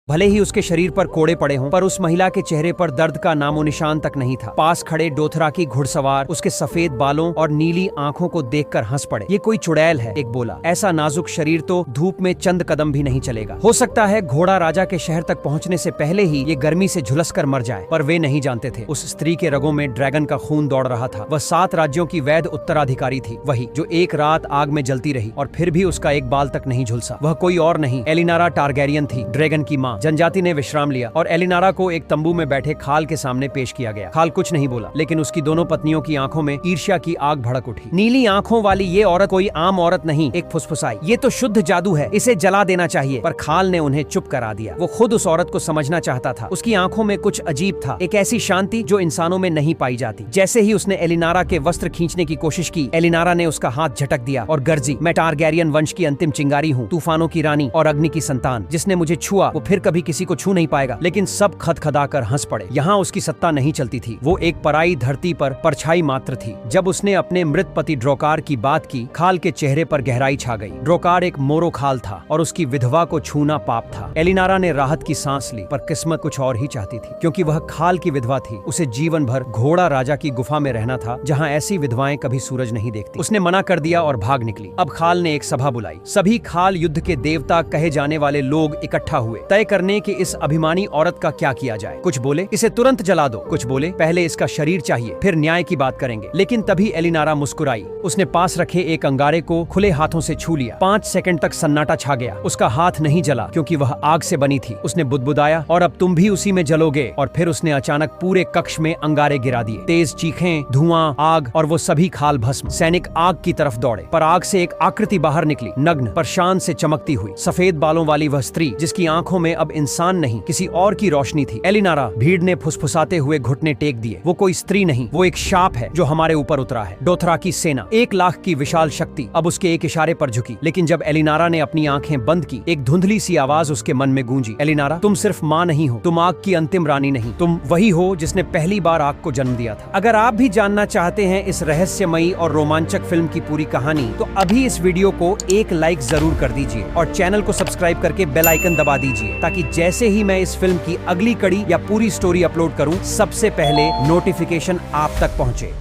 भले ही उसके शरीर पर कोड़े पड़े हों, पर उस महिला के चेहरे पर दर्द का नामो निशान तक नहीं था। पास खड़े डोथराकी घुड़सवार उसके सफेद बालों और नीली आंखों को देखकर हंस पड़े। ये कोई चुड़ैल है, एक बोला। ऐसा नाजुक शरीर तो धूप में चंद कदम भी नहीं चलेगा। हो सकता है घोड़ा राजा के शहर तक पहुंचने से पहले ही ये गर्मी से झुलस कर मर जाए। पर वे नहीं जानते थे उस स्त्री के रगों में ड्रैगन का खून दौड़ रहा था। वह 7 राज्यों की वैध उत्तराधिकारी थी, वही जो एक रात आग में जलती रही और फिर भी उसका एक बाल तक नहीं झुलसा। वह कोई और नहीं, एलिनारा टारगैरियन थी, ड्रैगन की माँ। जनजाति ने विश्राम लिया और एलिनारा को एक तंबू में बैठे खाल के सामने पेश किया गया। खाल कुछ नहीं बोला, लेकिन उसकी दोनों पत्नियों की आंखों में ईर्ष्या की आग भड़क उठी। नीली आंखों वाली ये औरत कोई आम औरत नहीं, एक फुसफुसाई। ये तो शुद्ध जादू है, इसे जला देना चाहिए। पर खाल ने उन्हें चुप करा दिया। वो खुद उस औरत को समझना चाहता था। उसकी आंखों में कुछ अजीब था, एक ऐसी शांति जो इंसानों में नहीं पाई जाती। जैसे ही उसने एलिनारा के वस्त्र खींचने की कोशिश की, एलिनारा ने उसका हाथ झटक दिया और गर्जी, मैं टारगैरियन वंश की अंतिम चिंगारी हूँ, तूफानों की रानी और अग्नि की संतान। जिसने मुझे छुआ वो फिर कभी किसी को छू नहीं पाएगा। लेकिन सब खदखदाकर हंस पड़े। यहाँ उसकी सत्ता नहीं चलती थी, वो एक पराई धरती पर परछाई मात्र थी। जब उसने अपने मृत पति ड्रोकार की बात की, खाल के चेहरे पर गहराई छा गई। ड्रोकार एक मोरो खाल था और उसकी विधवा को छूना पाप था। एलिनारा ने राहत की सांस ली, पर किस्मत कुछ और ही चाहती थी, क्योंकि वह खाल की विधवा थी। उसे जीवन भर घोड़ा राजा की गुफा में रहना था, जहाँ ऐसी विधवाएं कभी सूरज नहीं देखती। उसने मना कर दिया और भाग निकली। अब खाल ने एक सभा बुलाई। सभी खाल युद्ध के देवता कहे जाने वाले लोग इकट्ठा हुए, तय करने कि इस अभिमानी औरत का क्या किया जाए। कुछ बोले इसे तुरंत जला दो, कुछ बोले पहले इसका शरीर चाहिए, फिर न्याय की बात करेंगे। लेकिन तभी एलिनारा मुस्कुराई। उसने पास रखे एक अंगारे को खुले हाथों से छू लिया। 5 सेकंड तक सन्नाटा छा गया। उसका हाथ नहीं जला, क्योंकि वह आग से बनी थी। उसने बुदबुदाया, और अब तुम भी उसी में जलोगे। और फिर उसने अचानक पूरे कक्ष में अंगारे गिरा दिए। तेज चीखें, धुआं, आग और वो सभी खाल भस्म। सैनिक आग की तरफ दौड़े, पर आग से एक आकृति बाहर निकली, नग्न पर शान से चमकती हुई। सफेद बालों वाली वह स्त्री, जिसकी आंखों में अब इंसान नहीं किसी और की रोशनी थी। एलिनारा, भीड़ ने फुसफुसाते हुए घुटने टेक दिए। वो कोई स्त्री नहीं, वो एक शाप है जो हमारे ऊपर उतरा है। डोथराकी सेना, 1 लाख की विशाल शक्ति, अब उसके एक इशारे पर झुकी। लेकिन जब एलिनारा ने अपनी आंखें बंद की, एक धुंधली सी आवाज उसके मन में गूंजी। एलिनारा, तुम सिर्फ माँ नहीं हो, तुम आग की अंतिम रानी नहीं, तुम वही हो जिसने पहली बार आग को जन्म दिया था। अगर आप भी जानना चाहते हैं इस रहस्यमयी और रोमांचक फिल्म की पूरी कहानी, तो अभी इस वीडियो को एक लाइक जरूर कर दीजिए और चैनल को सब्सक्राइब करके बेल आइकन दबा दीजिए, ताकि जैसे ही मैं इस फिल्म की अगली कड़ी या पूरी स्टोरी अपलोड करूं, सबसे पहले नोटिफिकेशन आप तक पहुंचे।